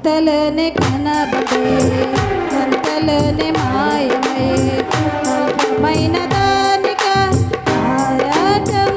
అంతలోనే కనబడే అంతలోనే మాయమయ్యే అల్పమైన దానిక ఆరాటం.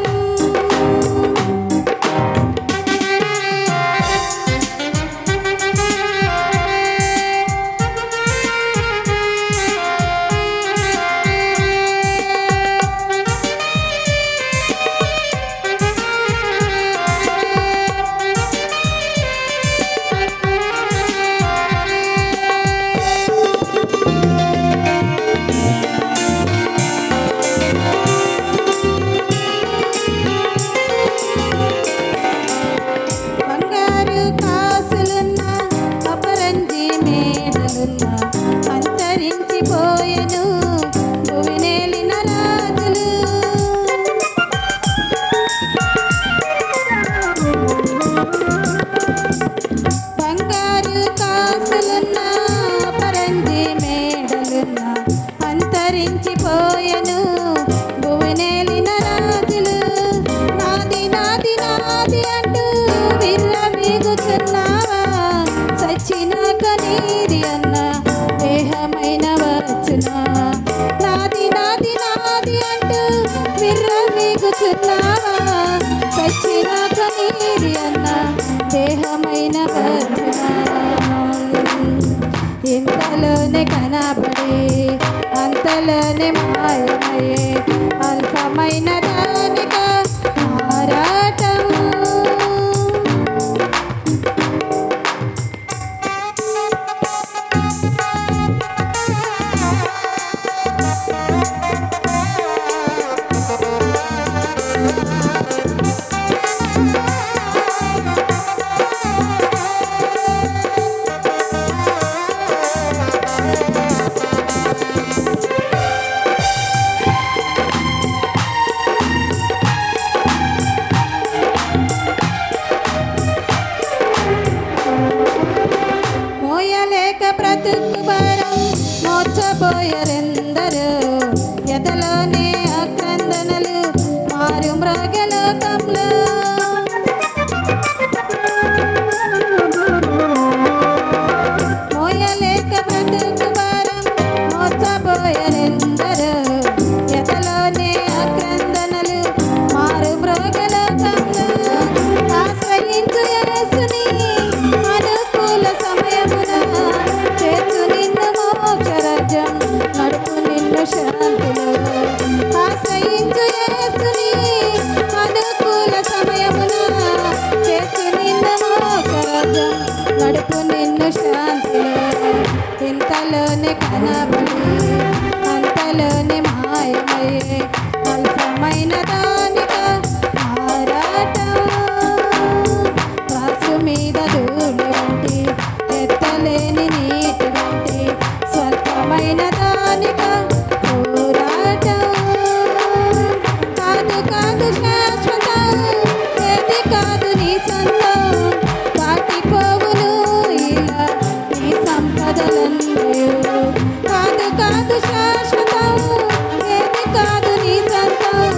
అంతరించిపోయెను భువినేలిన రాజులు. బంగారు కాసులున్న పరంజి మేడలున్న అంతరించిపోయెను భువినేలిన రాజులు. నాది నాది నాది అంటూ విర్రవీగుచున్నావా, సచ్చినాక నీది అన్న దేహమైన వచ్చునా. నాది నాది నాది అంటూ విర్రవీగుచున్నావా, సచ్చినాక నీది అన్న దేహమైన వచ్చునా. ఇంతలోనే కనబడే అంతలోనే మాయమయ్యే అల్పమైన దానిక ఆరాటం. మోయలేక బ్రతుకు భారం మోచబోయరెందరూ, ఎదలోనే ఆక్రందనలు మారు మ్రోగలోకంలో. మోయలేక బ్రతుకు భారం మోచబోయరెందరూ, ఎదలోనే ఆక్రందనలు మారు మ్రోగలోకంలో. ఆశ్రయించు యేసుని అనుకూల సమయమున చేర్చు నిన్ను మోక్షరాజ్యం, నడుపు నిన్ను శాంతిలో. ఆశ్రయించు యేసుని అనుకూల సమయమున చేర్చు నిన్ను మోక్షరాజ్యం, నడుపు నిన్ను శాంతిలో. ఇంతలోనే కనబడి అంతలోనే మాయమయ్యే అల్పమైన దానిక ఆరాటం. రాసు మీద ధూళి వంటి ఎత్తలేని నీటి వంటి స్వల్పమైన దానిక పోరాటం. కాదు కాదు శాశ్వతం, ఏది కాదు నీ సొంతం, దాటిపోవును ఇలా నీ సంపదలన్నయు. కాదు కాదు శాశ్వతం, ఏది కాదు నీ సొంతం,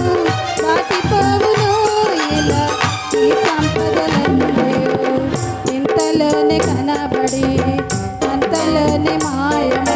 దాటిపోవును ఇలా నీ సంపదలన్నయు. ఇంతలోనే కనబడి అంతలోనే మాయమ